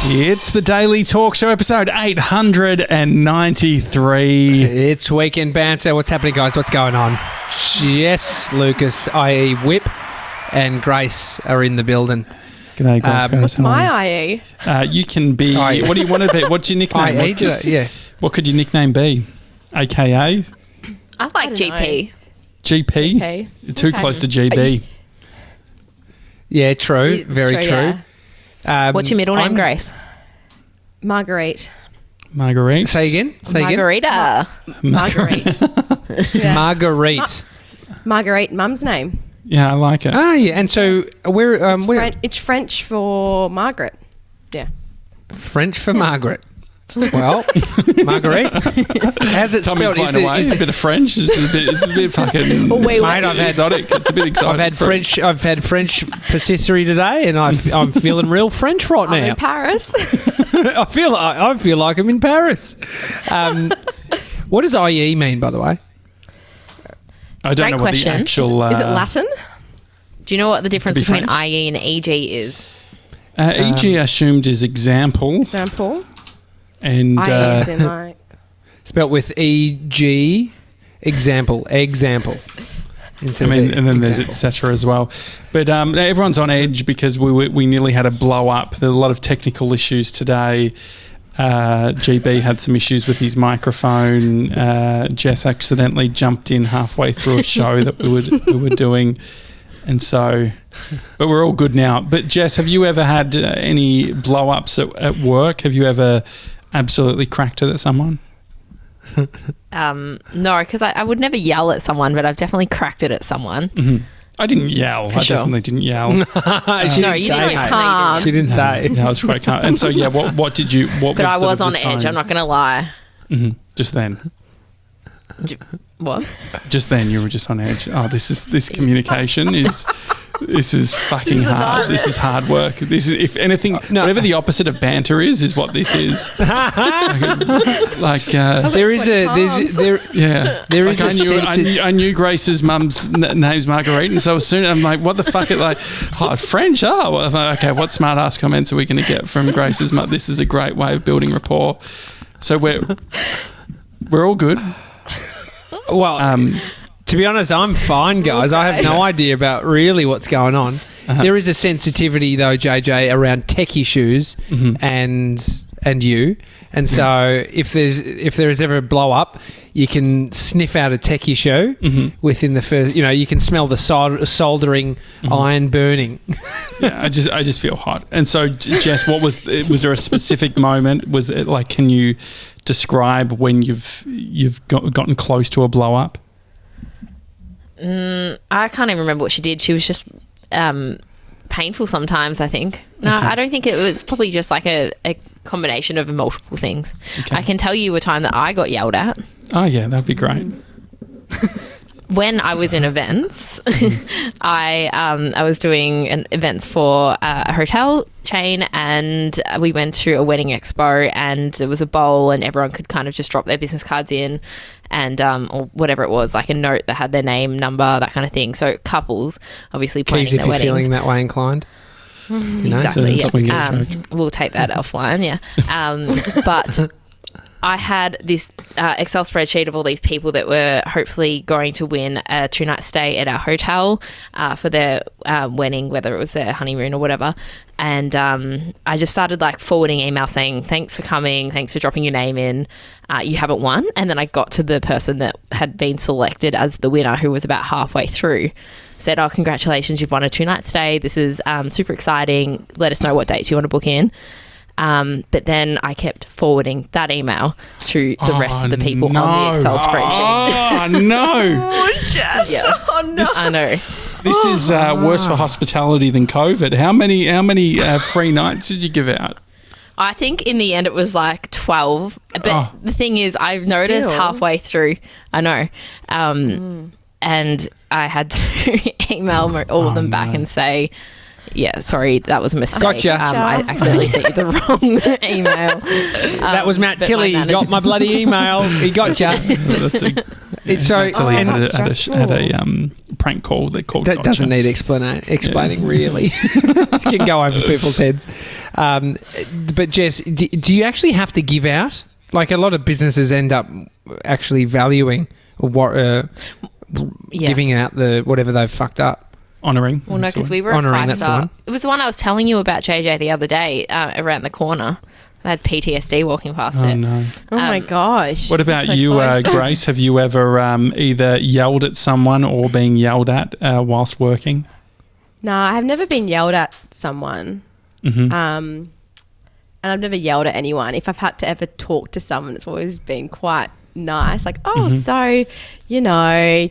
It's the Daily Talk Show, episode 893. It's Weekend Banter. What's happening, guys? What's going on? Jess, Lucas, i.e. Whip, and Grace are in the building. G'day, Grace. What's my IE? You can be... What do you want to be? What's your nickname? Yeah. What could your nickname be? AKA? I like GP. GP? Okay. You're too close to GB. Yeah, true. It's Very true. Yeah. What's your middle name, Grace? Marguerite. Marguerite? Say again? Margarita. Marguerite. Yeah. Marguerite. Marguerite, mum's name. Yeah, I like it. Ah, yeah. And so we're... It's French for Margaret. Yeah. French for Margaret. Well, Marguerite. How's it Tommy's spelled? blown away. It's a bit of French. It's a bit fucking Mate, exotic. It's a bit exotic. I've had French patisserie today, and I'm feeling real French right I'm now. in Paris. I feel like I'm in Paris. What does IE mean, by the way? I don't Great know question. what the actual... Is it Latin? Do you know what the difference Could be between French. IE and EG is? EG assumed is example. Example. And... IE is in like... Spelt with EG, example. Instead and then of there's example. etc. as well. But everyone's on edge because we nearly had a blow up. There's a lot of technical issues today. GB had some issues with his microphone. Jess accidentally jumped in halfway through a show that we were doing. And so, but we're all good now. But Jess, have you ever had any blow ups at work? Have you ever absolutely cracked it at someone? No, because I would never yell at someone, but I've definitely cracked it at someone. Mm-hmm. I didn't yell. For sure. Definitely didn't yell. No, you didn't like calm. She didn't say. No, I was quite calm. And so, yeah, what did you... But I was on edge, I'm not going to lie. Mm-hmm. Just then. What? Just then you were just on edge. Oh, this communication is... This is fucking hard. This is hard work. This is, if anything, whatever the opposite of banter is what this is. There is I knew Grace's mum's name's Marguerite, and so as soon I'm like, what the fuck? It's French. Oh, well, okay. What smart ass comments are we going to get from Grace's mum? This is a great way of building rapport. So we're all good. Well. To be honest, I'm fine, guys. I have no idea about really what's going on. There is a sensitivity, though, JJ, around tech issues and you. And so if there is ever a blow up, you can sniff out a tech issue within the first. You can smell the soldering iron burning. Yeah, I just feel hot. And so, Jess, was there a specific moment? Was it like? Can you describe when you've gotten close to a blow up? I can't even remember what she did. She was just painful sometimes, I think. No, Okay. I don't think it was probably just like a combination of multiple things. Okay. I can tell you a time that I got yelled at. Oh, yeah, that'd be great. When I was in events, I was doing events for a hotel chain, and we went to a wedding expo, and there was a bowl, and everyone could kind of just drop their business cards in, and or whatever it was, like a note that had their name, number, that kind of thing. So couples, obviously planning Keys their if you're weddings. feeling that way inclined. Exactly. It's a swingers Yeah. joke. We'll take that offline. Yeah. But I had this Excel spreadsheet of all these people that were hopefully going to win a 2-night stay at our hotel for their wedding, whether it was their honeymoon or whatever. And I just started like forwarding emails saying, thanks for coming, thanks for dropping your name in. You haven't won. And then I got to the person that had been selected as the winner, who was about halfway through. Said, oh, congratulations, you've won a 2-night stay. This is super exciting. Let us know what dates you want to book in. But then I kept forwarding that email to the rest of the people on the Excel spreadsheet. Oh, no. Oh, Jess. Yeah. Oh, no. I know. This is worse for hospitality than COVID. How many free nights did you give out? I think in the end it was like 12. But the thing is, I've noticed halfway through, I know, and I had to email all of them back and say, yeah, sorry, that was a mistake. Gotcha. I accidentally sent you the wrong email. That was Matt Tilley. He got my bloody email. He got you. So Until he and had a prank call that called that Gotcha. doesn't need explaining really. It can go over people's heads. But Jess, do you actually have to give out? Like a lot of businesses end up actually valuing or giving out the whatever they've fucked up. Honouring. Well, no, because we were Honouring, at 5-star. It was the one I was telling you about, JJ, the other day around the corner. I had PTSD walking past it. No. Oh my gosh. What about So you, close. Grace? Have you ever either yelled at someone or been yelled at whilst working? No, I have never been yelled at someone. Mm-hmm. And I've never yelled at anyone. If I've had to ever talk to someone, it's always been quite nice. Like, so,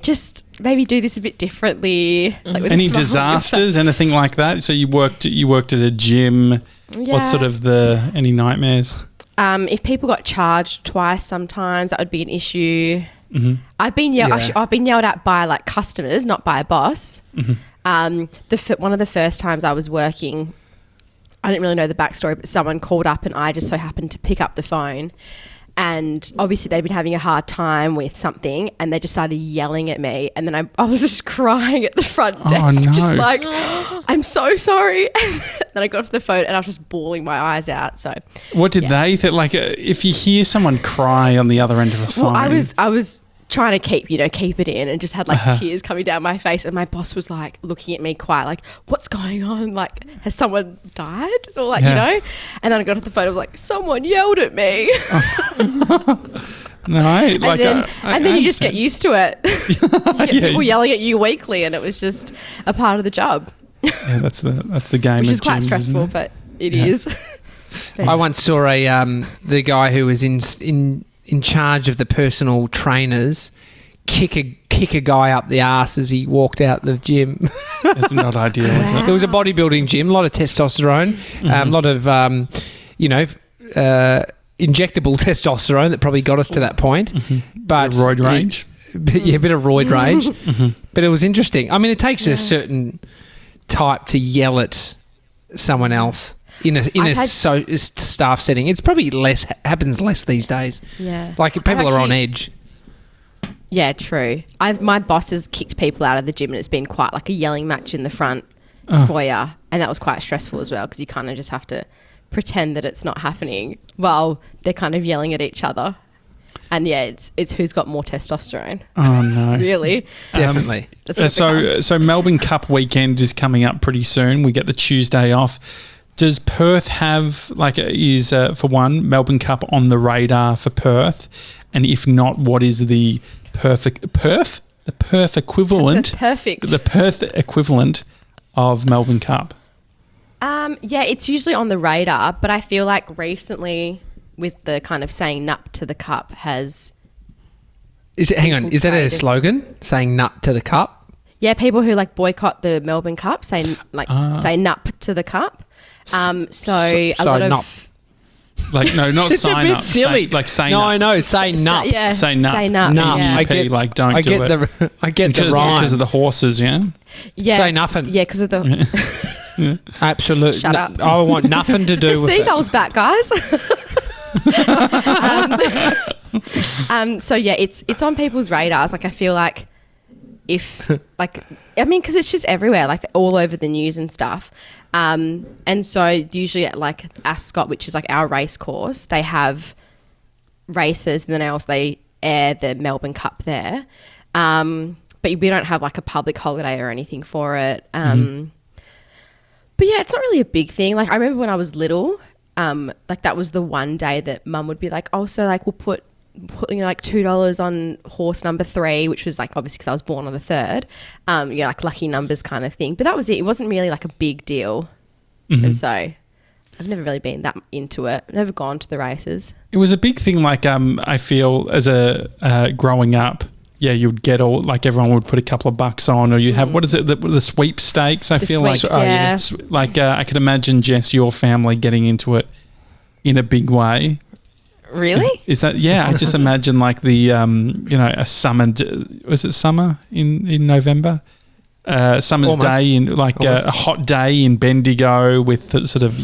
just maybe do this a bit differently. Like with a Any smile on your disasters, anything like that? So you worked at a gym. Yeah. What's sort of any nightmares? If people got charged twice, sometimes that would be an issue. Mm-hmm. I've been yelled at by like customers, not by a boss. Mm-hmm. One of the first times I was working, I didn't really know the backstory, but someone called up and I just so happened to pick up the phone. And obviously they'd been having a hard time with something and they just started yelling at me. And then I was just crying at the front desk, just like, I'm so sorry. And then I got off the phone and I was just bawling my eyes out. So what did they think? Like if you hear someone cry on the other end of a phone. Well, I was trying to keep it in and just had like tears coming down my face. And my boss was like looking at me quite like, what's going on? Like, has someone died? Or like, And then I got off the phone. I was like, someone yelled at me. No, and then you just get used to it. You get people yelling at you weekly, and it was just a part of the job. Yeah, that's the game. Which of is quite gyms, stressful, but it is. I once saw the guy who was in charge of the personal trainers kick a guy up the arse as he walked out the gym. It's not ideal, is it? It was a bodybuilding gym, a lot of testosterone, a lot of injectable testosterone that probably got us to that point. Mm-hmm. But roid rage. A bit of roid rage. But it was interesting. I mean, it takes a certain type to yell at someone else in a staff setting. It's probably happens less these days. Yeah, like people are on edge. Yeah, true. My boss has kicked people out of the gym, and it's been quite like a yelling match in the front foyer, and that was quite stressful as well because you kind of just have to pretend that it's not happening while they're kind of yelling at each other. And yeah, it's who's got more testosterone. Oh no, really? Definitely. So Melbourne Cup Weekend is coming up pretty soon. We get the Tuesday off. Does Perth have is for one Melbourne Cup on the radar for Perth? And if not, what is the Perth equivalent? The Perth equivalent of Melbourne Cup. Yeah, it's usually on the radar, but I feel like recently with the kind of saying "nup to the cup" has. Is that a slogan? Saying "nut to the cup"? Yeah, people who boycott the Melbourne Cup say "nup to the cup." So a lot of. No, not it's sign a bit up. silly. Say no, nup. I know. Say nup. Yeah, say nup. Say nup. Nup. Yeah. I get. Don't do it. I get the rhyme because of the horses. Yeah. Yeah. Say nothing. Yeah, because of the. Yeah. Absolutely. Shut up. I want nothing to do with it. Seagull's back, guys. So yeah, it's on people's radars. I feel like if because it's just everywhere, all over the news and stuff. And so usually at Ascot, which is our race course, they have races, and then they air the Melbourne Cup there. But we don't have a public holiday or anything for it. But yeah, it's not really a big thing. I remember when I was little, that was the one day that Mum would be like, oh, so we'll put $2 on horse number 3, which was obviously because I was born on the 3rd. Lucky numbers kind of thing. But that was it. It wasn't really a big deal. Mm-hmm. And so I've never really been that into it. I've never gone to the races. It was a big thing. I feel as a growing up. Yeah, you'd get everyone would put a couple of bucks on, or you have what is it, the sweepstakes? I feel sweeps, I could imagine, Jess, your family getting into it in a big way. Really? Is that? Yeah, I just imagine the a summer. Was it summer in November? Summer's Almost. day in a hot day in Bendigo with the sort of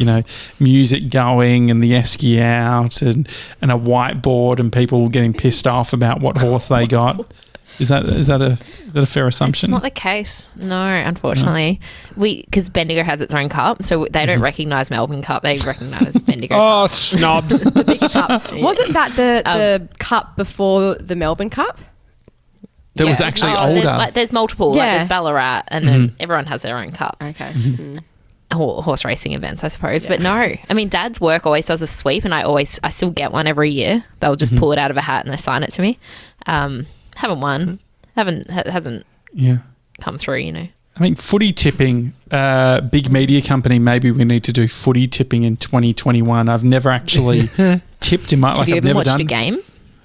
music going and the esky out and a whiteboard and people getting pissed off about what horse they got. Is that a fair assumption? It's not the case. No, unfortunately. Because Bendigo has its own cup, so they don't recognise Melbourne Cup. They recognise Bendigo Oh, Cup. snobs. The big cup. Wasn't that the cup before the Melbourne Cup? That was actually older. There's multiple. Yeah. Like there's Ballarat, and then everyone has their own cups. Okay. Horse racing events, I suppose. But no, I mean, Dad's work always does a sweep, and I still get one every year. They'll just pull it out of a hat and assign it to me. Haven't won. Hasn't come through, you know. I mean, footy tipping, big media company, maybe we need to do footy tipping in 2021. I've never actually tipped in my, Have you I've ever never watched done a game?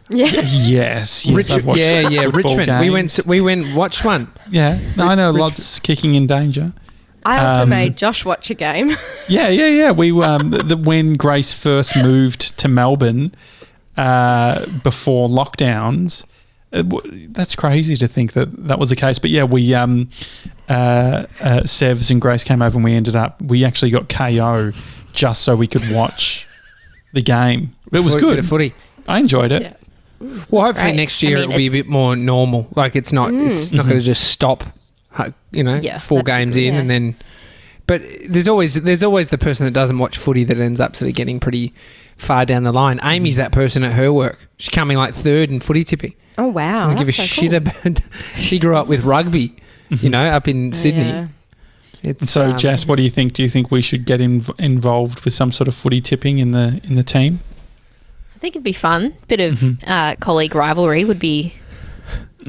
Yeah. Yes, I've watched football games. We went watched one. Yeah, no, I know lots kicking in danger. I also made Josh watch a game. Yeah. We when Grace first moved to Melbourne before lockdowns. That's crazy to think that was the case. But yeah, we Sevs and Grace came over and we actually got KO just so we could watch the game. It was good. Footy. I enjoyed it. Yeah. Well, hopefully Great. next year it'll be a bit more normal. Like it's not going to just stop. 4 games in and then. But there's always the person that doesn't watch footy that ends up sort of getting pretty far down the line. Amy's that person at her work. She's coming like third in footy tipping. Oh wow! Doesn't give a shit about. She grew up with rugby, up in Sydney. Yeah. It's, So, Jess, what do you think? Do you think we should get involved with some sort of footy tipping in the team? I think it'd be fun. Bit of colleague rivalry would be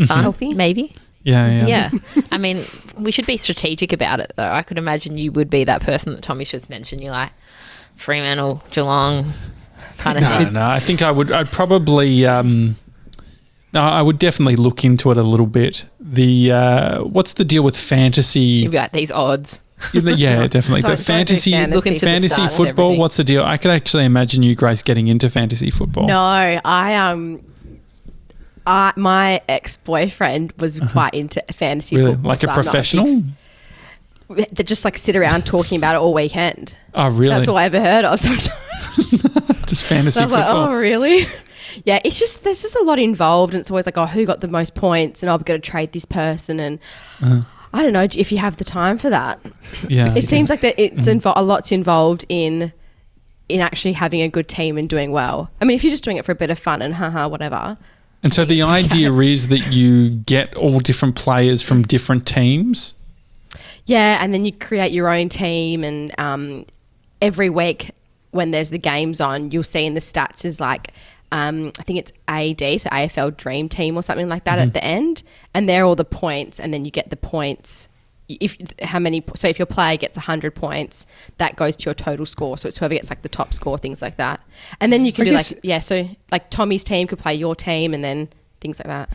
fun, Healthy. maybe. Yeah. I mean, we should be strategic about it, though. I could imagine you would be that person that Tommy should mention. You're like Fremantle, Geelong, kind of thing. No. I think I'd probably. I would definitely look into it a little bit. What's the deal with fantasy? You'd be like, these odds. Yeah, definitely. Don't But fantasy, do Look into the fantasy stars, football. everything. What's the deal? I could actually imagine you, Grace, getting into fantasy football. No, my ex-boyfriend was quite into fantasy Really, football. like a so I'm not professional. They just like sit around talking about it all weekend. Oh, really? That's all I ever heard of. Sometimes. Just fantasy I was like, football. oh, really? Yeah, there's just a lot involved, and it's always like, oh, who got the most points, and I've got to trade this person, and I don't know if you have the time for that. Yeah. It seems like that it's a lot's involved in actually having a good team and doing well. I mean, if you're just doing it for a bit of fun and whatever. And so the idea is that you get all different players from different teams. Yeah, and then you create your own team, and every week when there's the games on, you'll see in the stats is like, I think it's AD, so AFL Dream Team or something like that at the end, and they're all the points, and then you get the points. So if your player gets 100 points, that goes to your total score. So it's whoever gets like the top score, things like that. And then you can so like Tommy's team could play your team, and then things like that.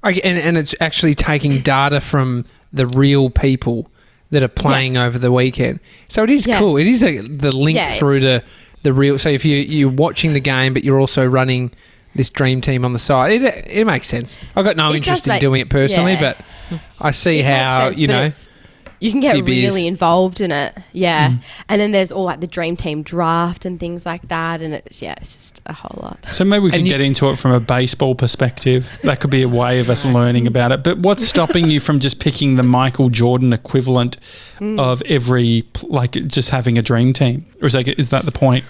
and it's actually taking data from the real people that are playing over the weekend. So it is cool. It is the link through to the real. So if you're watching the game, but you're also running this dream team on the side, it makes sense. I've got no interest in doing it personally, but I see how, you can get few beers. really involved in it. Yeah. And then there's all like the dream team draft and things like that. And it's just a whole lot. So maybe we can get into it from a baseball perspective. That could be a way of us learning about it. But what's stopping you from just picking the Michael Jordan equivalent of just having a dream team? Or is that the point?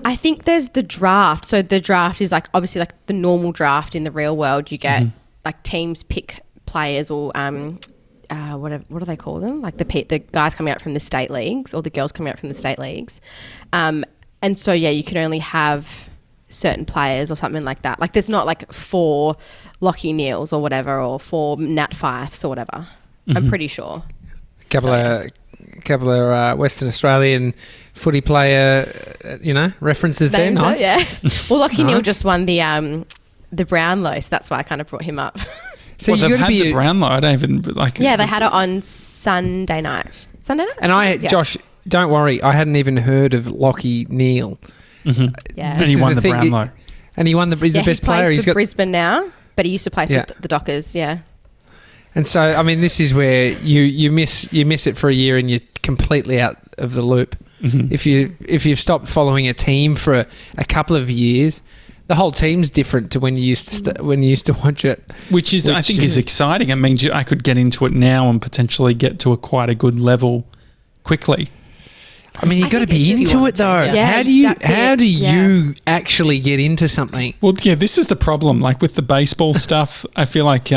I think there's the draft. So the draft is like obviously like the normal draft in the real world. You get like teams pick players or what do they call them? Like the guys coming out from the state leagues or the girls coming out from the state leagues. And so, you can only have certain players or something like that. Like there's not like 4 Lockie Neals or whatever, or 4 Nat Fifes or whatever. I'm pretty sure. Couple of Western Australian footy player, references there. Names Nice. Yeah. Well, Lockie Neal just won the Brownlow, so that's why I kind of brought him up. So they've had the Brownlow. I don't even like. Yeah, they had it on Sunday night. And Josh, don't worry, I hadn't even heard of Lockie Neal. Yeah. And he won the Brownlow. And he won he's the best player. He's for Brisbane now, but he used to play for the Dockers. Yeah. And so, I mean, this is where you miss it for a year and you're completely out of the loop. If you've stopped following a team for a couple of years, the whole team's different to when you used to watch it. Which I think is exciting. It means I could get into it now and potentially get to quite a good level quickly. I mean, you've got to be into it though. Yeah, how do you actually get into something? Well, yeah, this is the problem. Like with the baseball stuff, I feel like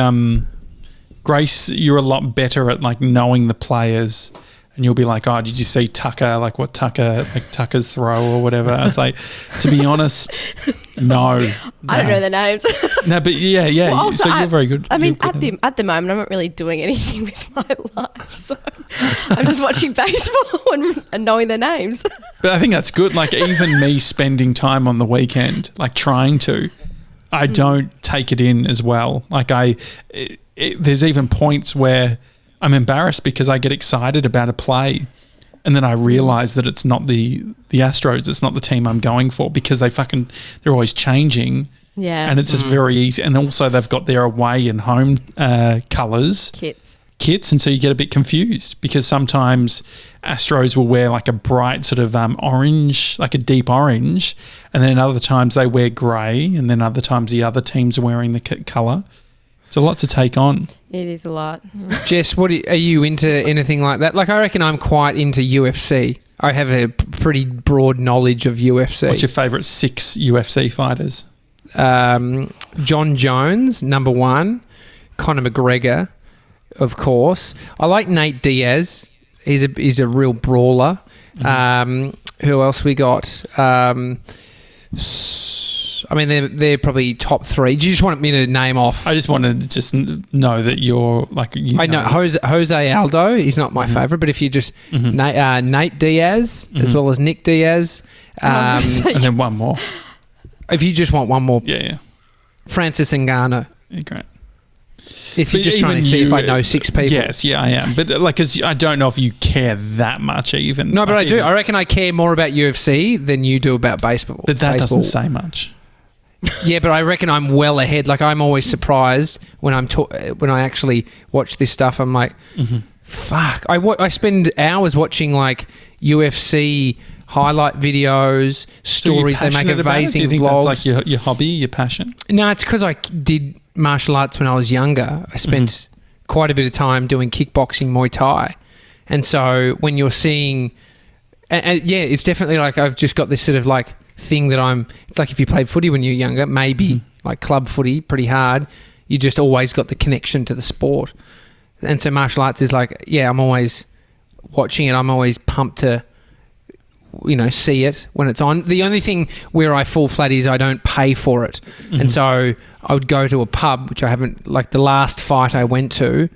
Grace, you're a lot better at like knowing the players, and you'll be like, oh, did you see Tucker? Like what Tucker's throw or whatever. It's like, to be honest, no. I don't know their names. No, but yeah. Well, also, so you're very good. I mean, at the moment, I'm not really doing anything with my life, so I'm just watching baseball and knowing their names. But I think that's good. Like even me spending time on the weekend, like trying to, I don't take it in as well. Like there's even points where I'm embarrassed because I get excited about a play and then I realise that it's not the Astros, it's not the team I'm going for because they're always changing. Yeah. And it's just very easy. And also they've got their away and home colours. Kits, and so you get a bit confused because sometimes Astros will wear like a bright sort of orange, like a deep orange, and then other times they wear grey, and then other times the other teams are wearing the colour. It's a lot to take on. It is a lot. Jess, are you into anything like that? Like I reckon I'm quite into UFC. I have a pretty broad knowledge of UFC. What's your favourite 6 UFC fighters? John Jones, number 1. Conor McGregor, of course. I like Nate Diaz. He's a real brawler. Who else we got? I mean, they're probably top 3. Do you just want me to name off? I just wanted to just know that you're like... I know Jose Aldo. He's not my favourite, but if you just... Nate Diaz, as well as Nick Diaz. And then one more. If you just want one more. Yeah. Francis Ngannou. Yeah, great. If you're just trying to see if I know 6 people. Yes, yeah, I am. But like, because I don't know if you care that much even. No, but I do. I reckon I care more about UFC than you do about baseball. But that doesn't say much. Yeah, but I reckon I'm well ahead. Like I'm always surprised when when I actually watch this stuff. I'm like, fuck. I spend hours watching like UFC highlight videos, stories. They make amazing Do you think vlogs. That's like your hobby, your passion? No, it's because I did martial arts when I was younger. I spent quite a bit of time doing kickboxing, Muay Thai, and so when you're seeing, and yeah, it's definitely like I've just got this sort of like thing that it's like if you played footy when you were younger, maybe like club footy, pretty hard, you just always got the connection to the sport. And so martial arts is like, yeah, I'm always watching it. I'm always pumped to, see it when it's on. The only thing where I fall flat is I don't pay for it. And so I would go to a pub, which I haven't, like the last fight I went to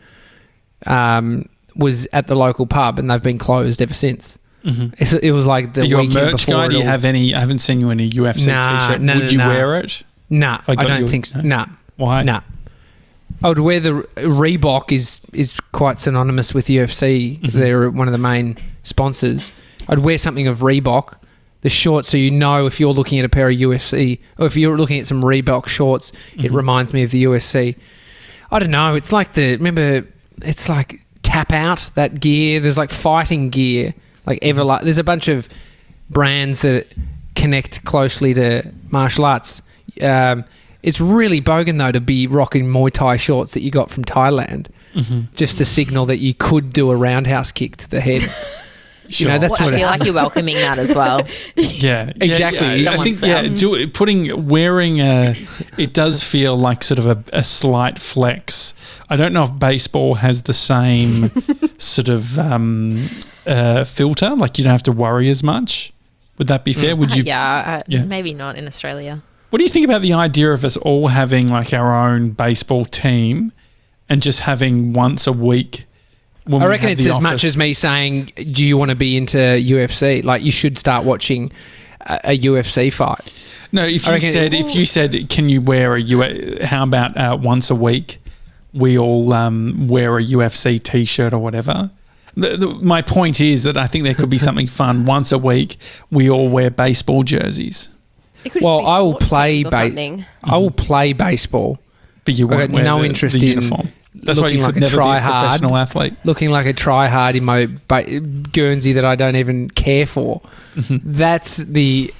was at the local pub and they've been closed ever since. It was like the You're a weekend merch before. guy? Do you have any? I haven't seen you in a UFC t-shirt. Would you wear it? Nah, I don't think so. Nah. Why? Nah. I would wear the Reebok is quite synonymous with UFC. They're one of the main sponsors. I'd wear something of Reebok, the shorts, so if you're looking at a pair of UFC, or if you're looking at some Reebok shorts, it reminds me of the UFC. I don't know. It's like it's like Tap Out, that gear. There's like fighting gear. Like there's a bunch of brands that connect closely to martial arts. It's really bogan though to be rocking Muay Thai shorts that you got from Thailand, just to signal that you could do a roundhouse kick to the head. Sure. That's I feel like you're welcoming that as well. Yeah, exactly. I think wearing it does feel like sort of a slight flex. I don't know if baseball has the same sort of filter. Like you don't have to worry as much. Would that be fair? Would you? Yeah, maybe not in Australia. What do you think about the idea of us all having like our own baseball team and just having once a week? I reckon it's as much as me saying, do you want to be into UFC? Like you should start watching a UFC fight. No, if you said, can you wear how about once a week we all wear a UFC t-shirt or whatever? My point is that I think there could be something fun. Once a week we all wear baseball jerseys. Well, I will play I will play baseball, but you won't wear no interest the in uniform. That's why you could never be a professional athlete. Looking like a try-hard in my Guernsey that I don't even care for. That's the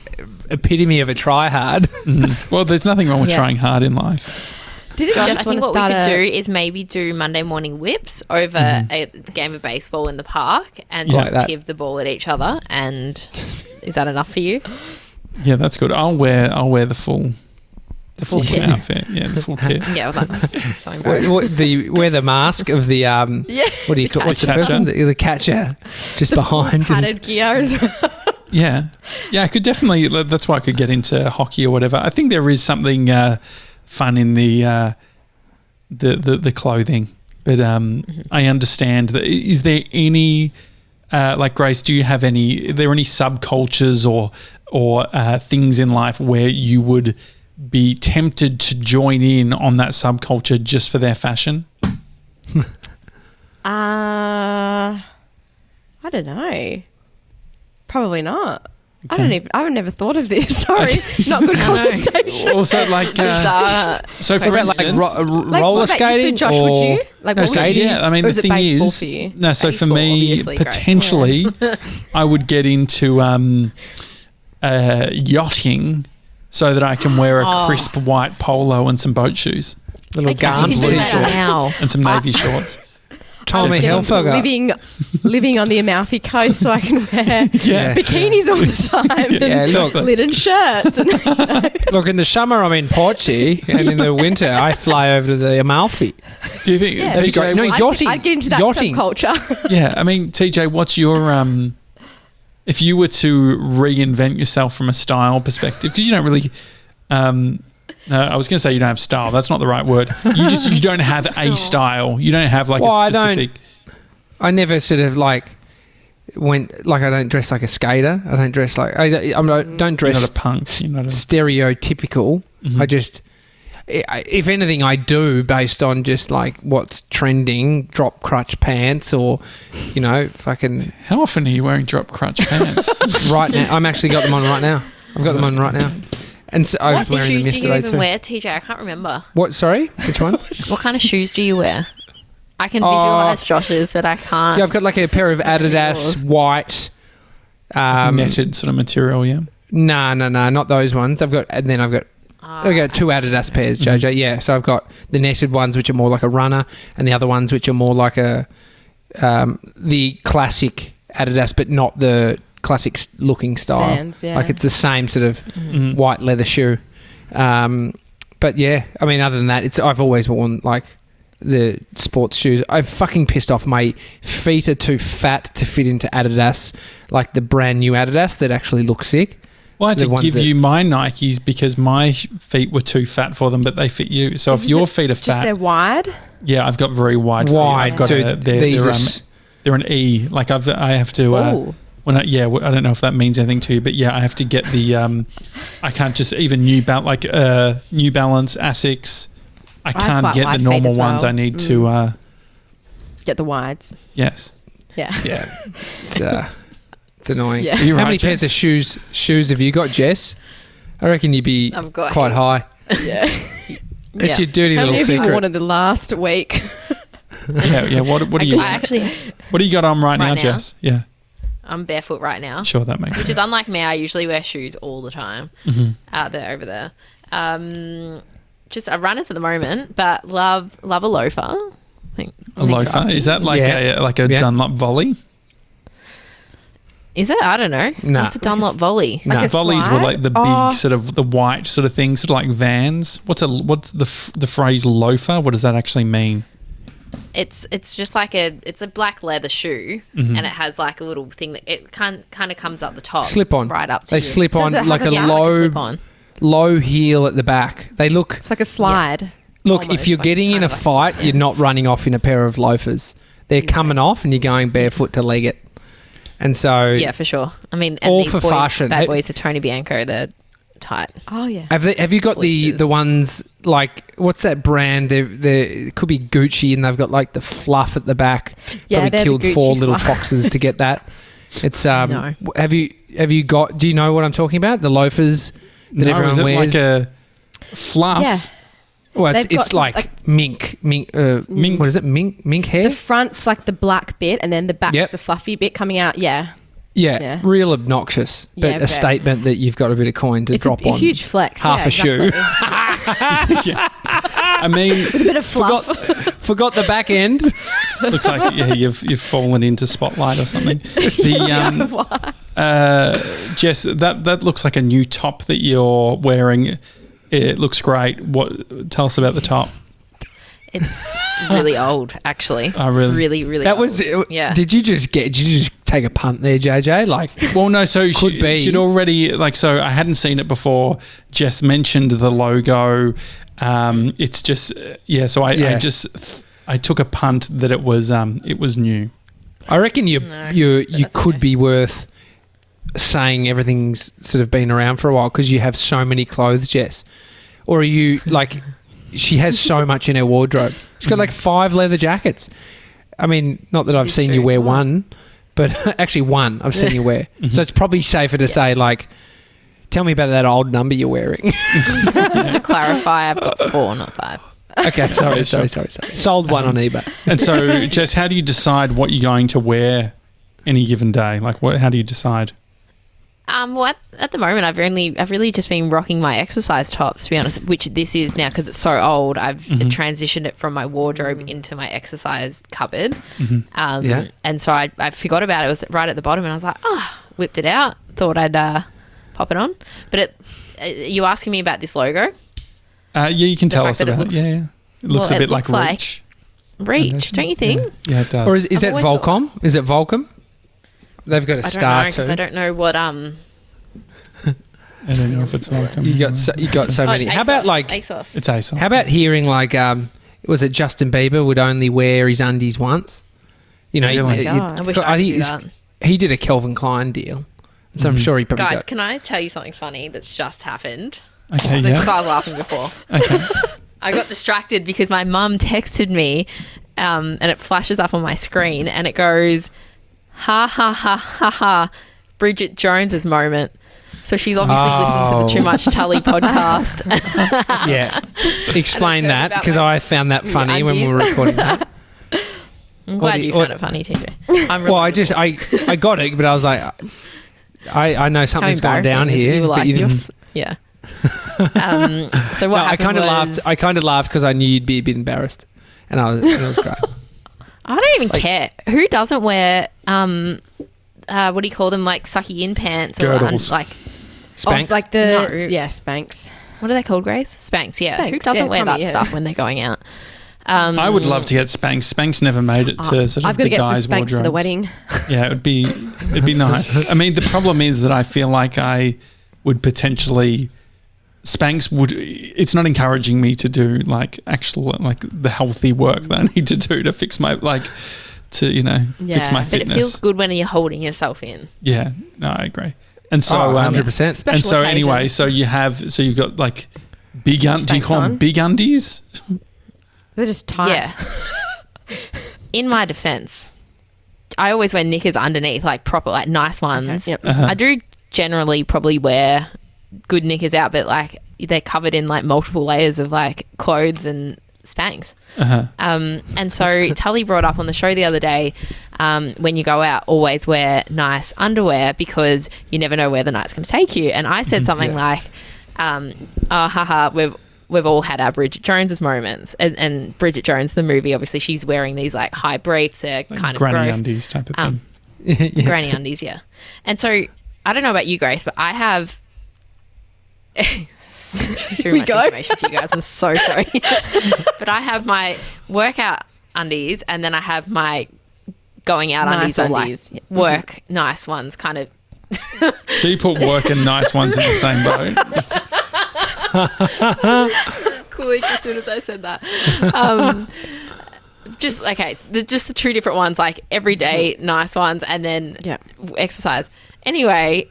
epitome of a try-hard. Well, there's nothing wrong with Yeah. trying hard in life. Didn't Josh, Jess I want think to what we start could a... do is maybe do Monday morning whips over a game of baseball in the park and Like just that. give the ball at each other. And is that enough for you? Yeah, that's good. I'll wear the full full kit. outfit. Yeah, the full kit. Yeah, well, that's so embarrassing. Wear the mask of the what do you call what's the catcher. person? The catcher just behind. padded gear as well. Yeah, I could definitely. That's why I could get into hockey or whatever. I think there is something fun in the clothing, but I understand that. Is there any like Grace? Do you have any? Are there any subcultures or things in life where you would be tempted to join in on that subculture just for their fashion? I don't know. Probably not. I've never thought of this. Sorry, not good conversation. Also, like, so for About like instance, roller what about you? skating, So Josh, or would you? Like, no, what so would you? yeah, I mean, Or the is it thing baseball is, for you? no. So for Baseball, me, obviously, Grace. potentially, I would get into yachting, so that I can wear a crisp white polo and some boat shoes little Okay, so gun you can do that t-shirt. Now. and some navy shorts. Tommy Get onto Hilfiger. living on the Amalfi Coast, so I can wear Yeah. bikinis all the time. Yeah, and look. linen shirts. And, Look, in the summer I'm in Portugal, and in the winter I fly over to the Amalfi. Do you think, Yeah. TJ? No, what- yachting. I'd get into that Yachting. subculture. yeah, I mean, TJ, what's your if you were to reinvent yourself from a style perspective, because you don't really. No, I was going to say you don't have style. That's not the right word. You don't have a style. You don't have like Well, a I don't- specific. I never sort of like went like I don't dress like a skater. I don't dress like don't You're dress not a punk. You're not a. stereotypical. Mhm. I just, if anything, I do based on just like what's trending, drop crutch pants or, fucking How often are you wearing drop crutch pants? right now. I'm actually got them on right now. I've got them on right now. And so I was What wearing them shoes do you yesterday even too. wear, TJ? I can't remember. What? Sorry, which ones? What kind of shoes do you wear? I can Oh. visualize Josh's, but I can't. Yeah, I've got like a pair of Adidas white. Netted sort of material, yeah. No, not those ones. I've got two Adidas pairs, JJ. Yeah, so I've got the netted ones, which are more like a runner, and the other ones, which are more like the classic Adidas, but not the classic looking style. Stands, yeah. Like it's the same sort of Mhm. white leather shoe. But yeah, I mean, other than that, I've always worn like the sports shoes. I'm fucking pissed off. My feet are too fat to fit into Adidas, like the brand new Adidas that actually look sick. Well, I had The to ones give that- you my Nikes because my feet were too fat for them, but they fit you. So if Is your it feet are Just fat, they're wide. yeah, I've got very wide feet. Wide, I've got dude. they're These they're an E. Like I have to. Ooh. I don't know if that means anything to you, but yeah, I have to get the. I can't just even New Balance, Asics. I can't quite get the like feet normal as well. ones. I need to. Get the wides. Yes. Yeah. Yeah, it's annoying. Yeah. You're How right, many pairs of Jess. shoes have you got, Jess? I reckon you'd be I've got quite heaps. high. Yeah. It's your dirty How little many have you secret. worn in the last week? Yeah. What do you? I actually, What do you got on right now, Right now? Jess? Yeah. I'm barefoot right now. Sure, that makes Which sense. is unlike me. I usually wear shoes all the time. Mhm. Out there, over there. Just a runners at the moment, but love a loafer. I think A loafer. Is that like Yeah. a Yeah. Dunlop volley? Is it? I don't know. Nah. What's a Dunlop volley? No. Like a Volleys were slide? like the big Oh. sort of the white sort of things, sort of like Vans. What's the phrase loafer? What does that actually mean? It's just like it's a black leather shoe, Mhm. and it has like a little thing that it kind of comes up the top, Slip on. right up to They you. slip on Does it have like a a- yeah, It's like a low slip-on. low heel at the back. They look. It's like a slide. Look, Almost if you're like getting in kind a of like fight, something. you're not running off in a pair of loafers. They're coming off, and you're going barefoot to leg it. And so, Yeah, for sure. I mean, and All these for boys, fashion. Bad Hey- boys are Tony Bianco. They're tight. Oh yeah. have you got the Blisters. ones like what's that brand? It could be Gucci, and they've got like the fluff at the back. Yeah, Probably they're the killed Gucci 4 little fluff. foxes to get that. It's No. Have you got? Do you know what I'm talking about? The loafers that No, everyone is it wears. like a fluff? Yeah. Well, They've got it's some, like, like- mink. Mink. What is it? Mink hair. The front's like the black bit, and then the back's Yep. the fluffy bit coming out. Yeah. Yeah, real obnoxious, but a statement that you've got a bit of coin to drop on. It's a huge flex. Half a shoe. I mean, with a bit of fluff. Forgot the back end. Looks like you've fallen into spotlight or something. Jess, that looks like a new top that you're wearing. It looks great. Tell us about the top. It's really old, actually. Oh, really? Really, really that old. Was Did you just take a punt there, JJ? Like, well, no. So she'd already So I hadn't seen it before. Jess mentioned the logo. It's just So I took a punt that it was new. I reckon you could be worth saying everything's sort of been around for a while because you have so many clothes, Jess. Or are you like? She has so much in her wardrobe. She's got like 5 leather jackets. I mean, not that I've seen you wear one, but actually one I've seen you wear. So it's probably safer to say, like, tell me about that old number you're wearing. Just to clarify, I've got 4, not 5. Okay, sorry. Sold one on eBay. And so, Jess, how do you decide what you're going to wear any given day? Like, how do you decide? Well, at the moment, I've really just been rocking my exercise tops, to be honest, which this is now because it's so old. I've transitioned it from my wardrobe into my exercise cupboard. And so I forgot about it. It was right at the bottom and I was like, whipped it out. Thought I'd pop it on. But you asking me about this logo? You can tell us about it. Yeah. It looks a bit like Reach. Reach, don't you think? Yeah, it does. Or is that Volcom? Is it Volcom? They've got a star too. I don't know what I don't know if it's Volcom. You got so many. ASOS. How about like ASOS? It's ASOS. How about hearing like was it Justin Bieber would only wear his undies once? You know, really? I wish I could do that. He did a Calvin Klein deal, so I'm sure he probably. Guys, can I tell you something funny that's just happened? Okay, I was laughing before. Okay. I got distracted because my mum texted me, and it flashes up on my screen, and it goes, "Ha ha ha ha ha, Bridget Jones's moment." So she's obviously listened to the Too Much Tully podcast. Yeah, explain that because I found that funny when we were recording that. I'm glad you found it funny, TJ. I got it, but I was like, I know something's gone down here. You were like, yeah. So what happened I kind of laughed because I knew you'd be a bit embarrassed, and it was great. I don't even care. Who doesn't wear what do you call them, like sucky in pants girdles. Or like Spanx? Spanx. What are they called, Grace? Spanx, yeah. Spanx, who doesn't wear that stuff when they're going out? I would love to get Spanx. Spanx never made it to sort of the guys' wardrobes. I've got to get some Spanx for the wedding. Yeah, it'd be nice. I mean, the problem is that I feel like I would potentially... Spanx would... It's not encouraging me to do like actual like the healthy work that I need to do to fix my fix my fitness. But it feels good when you're holding yourself in. Yeah, no, I agree. And so 100%. And so anyway, so you've got like big do you call them big undies? They're just tight. Yeah. In my defense, I always wear knickers underneath, like proper, like nice ones. Okay. Yep. I do generally probably wear good knickers out, but like they're covered in like multiple layers of like clothes and Spanx. And so Tully brought up on the show the other day, when you go out, always wear nice underwear because you never know where the night's going to take you. And I said something like, we've all had our Bridget Jones's moments, and Bridget Jones, the movie, obviously she's wearing these like high briefs. They're like kind of granny gross. Undies type of thing. Yeah. Granny undies, yeah. And so I don't know about you, Grace, but I have too much information for you guys. I'm so sorry. But I have my workout undies, and then I have my going out nice undies, or like work nice ones, kind of. So you put work and nice ones in the same boat. Cool. As soon as I said that. Just the two different ones, like everyday nice ones, and then exercise. Anyway,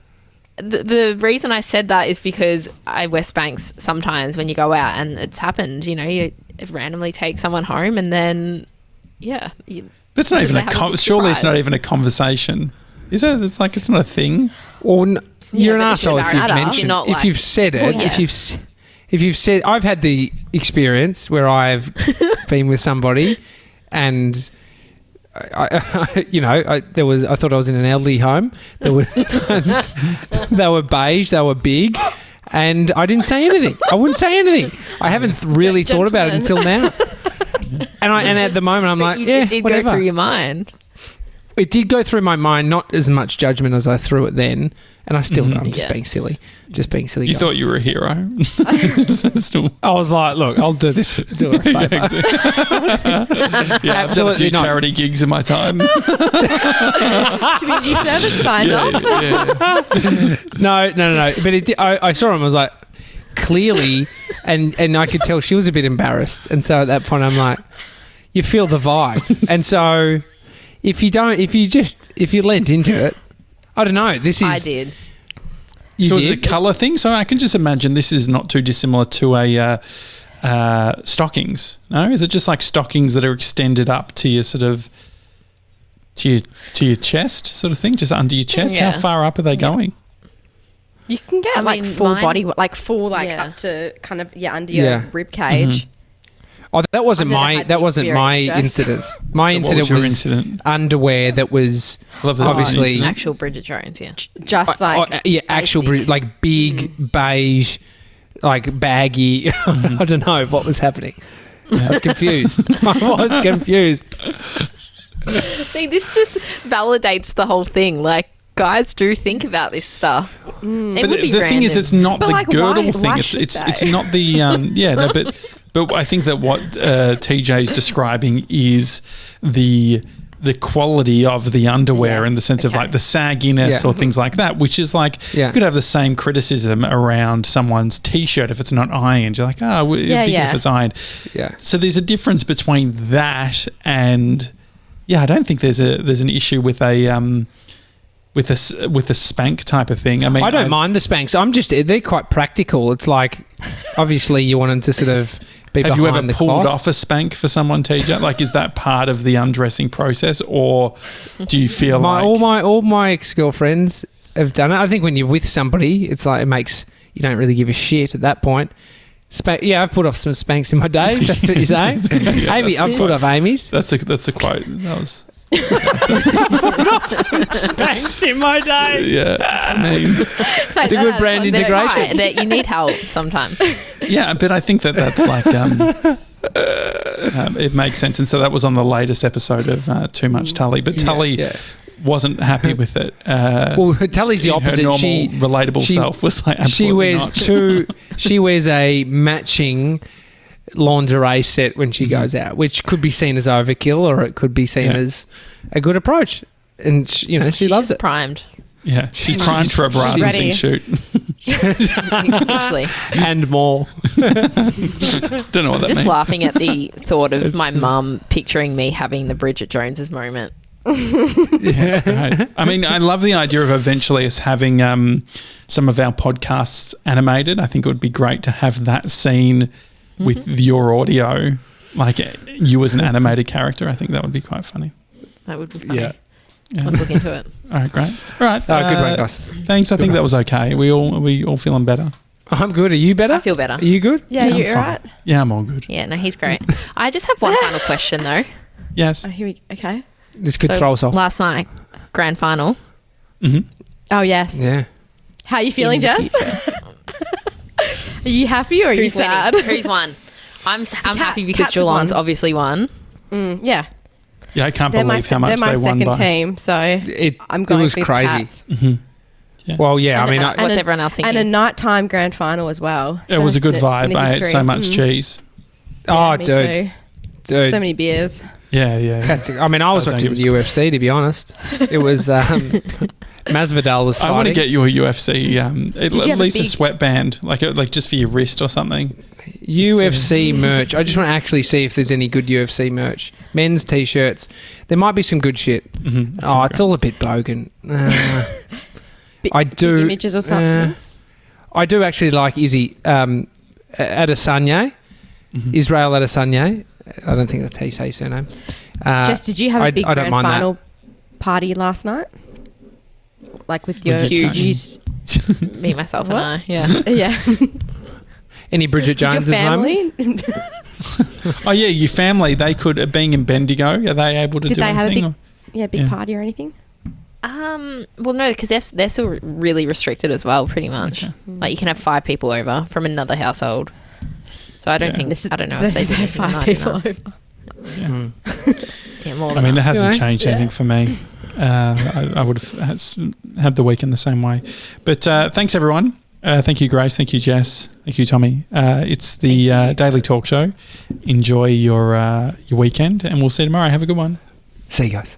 the reason I said that is because I wear Spanx sometimes when you go out, and it's happened. You know, you randomly take someone home, and then That's not even surely it's not even a conversation, is it? It's like it's not a thing. Or you're an arsehole if you've mentioned. mentioned, Not if you've said it. Well, yeah. If you've said, I've had the experience where I've been with somebody and I thought I was in an elderly home. They were beige, they were big, and I didn't say anything. I wouldn't say anything. I haven't really thought about it until now. And at the moment, I'm like, it did whatever. go through your mind. It did go through my mind, not as much judgment as I threw it then, and I still I'm just being silly. Just being silly. You guys. thought you were a hero. I was like, look, I'll do this. Do her a favour. I've done a few charity gigs in my time. Community service signed off. No. But I saw him. I was like, clearly, and I could tell she was a bit embarrassed. And so at that point, I'm like, you feel the vibe. And so if you lent into it, I don't know. I did. So is it a colour thing? So I can just imagine this is not too dissimilar to a stockings. No, is it just like stockings that are extended up to your sort of to your chest, sort of thing, just under your chest? Yeah. How far up are they going? You can get full body, up to kind of under your rib cage. Oh, that wasn't my incident. My incident was underwear that was obviously actual Bridget Jones. Yeah, just actual like big beige, like baggy. I don't know what was happening. I was confused. See, this just validates the whole thing. Like, guys do think about this stuff. It would be the thing is, it's not the girdle thing. It's not the But I think that what TJ is describing is the quality of the underwear in the sense of like the sagginess or things like that, which is like you could have the same criticism around someone's t-shirt if it's not ironed. You're like, it'd be good if it's ironed. Yeah. So there's a difference between that and I don't think there's an issue with a with a Spank type of thing. I mean, I don't mind the Spanks. They're quite practical. It's like obviously you want them to sort of be have you ever the pulled cloth. off a Spank for someone, TJ? Like, is that part of the undressing process, or do you feel all my ex-girlfriends have done it? I think when you're with somebody, it's like you don't really give a shit at that point. I've put off some Spanks in my day. That's what you're saying. Amy, I've put off Amy's. That's a quote. That was. Put off some Spanks in my day. Yeah, I mean, it's a good brand integration. That you need help sometimes. Yeah, but I think that's like it makes sense, and so that was on the latest episode of Too Much Tully, but Tully wasn't happy with it. Well, Tully's the opposite. Her normal relatable self was like, she wears a matching lingerie set when she goes out, which could be seen as overkill or it could be seen as a good approach. And she loves it. Primed. Yeah, she's primed for a bra thing shoot. Actually. And more. Don't know what that means. Just laughing at the thought of my mum picturing me having the Bridget Jones's moment. That's great. I mean, I love the idea of eventually us having some of our podcasts animated. I think it would be great to have that scene with your audio, like you as an animated character. I think that would be quite funny. That would be funny. Yeah. Let's look into it. All right, great. All right. Good one, guys. Thanks. I think that was okay. We all feeling better. I'm good. Are you better? I feel better. Are you good? Yeah, you're right. Yeah, I'm all good. Yeah, no, he's great. I just have one final question though. Yes. Okay. This could throw us off. Last night, grand final. Mm-hmm. Oh yes. Yeah. How are you feeling, Jess? Are you happy or are you sad? Who's won? I'm happy because Geelong's obviously won. Yeah. Yeah, I can't believe how much they won by. They're my second team, so I'm going with crazy. Cats. Mm-hmm. Yeah. Well, yeah, what's everyone else thinking? And a nighttime grand final as well. It was a good vibe. I ate so much cheese. Yeah, dude. So many beers. Yeah. I mean, I was watching the UFC, to be honest. It was Masvidal was fighting. I want to get you a UFC, at least a sweatband, like just for your wrist or something. UFC merch. I just want to actually see if there's any good UFC merch. Men's t-shirts. There might be some good shit. Mm-hmm. It's all a bit bogan. I do. Big images or something. I do actually like Izzy Adesanya. Mm-hmm. Israel Adesanya. I don't think that's how you say his surname. Jess, did you have a big grand final party last night? Like with your huge... Me, myself and I. Yeah. Yeah. Any Bridget Jones' family? moments? Oh yeah, your family. They could being in Bendigo. Are they able to Did do they have anything? a big party or anything? Well, no, because they're still really restricted as well, pretty much. Okay. Like you can have 5 people over from another household. So I don't think I don't know if they did 5 people over. Yeah, more I than mean, that. it hasn't changed anything for me. I would have had the weekend the same way. But thanks, everyone. Thank you, Grace. Thank you, Jess. Thank you, Tommy. It's the Daily Talk Show. Enjoy your weekend, and we'll see you tomorrow. Have a good one. See you guys.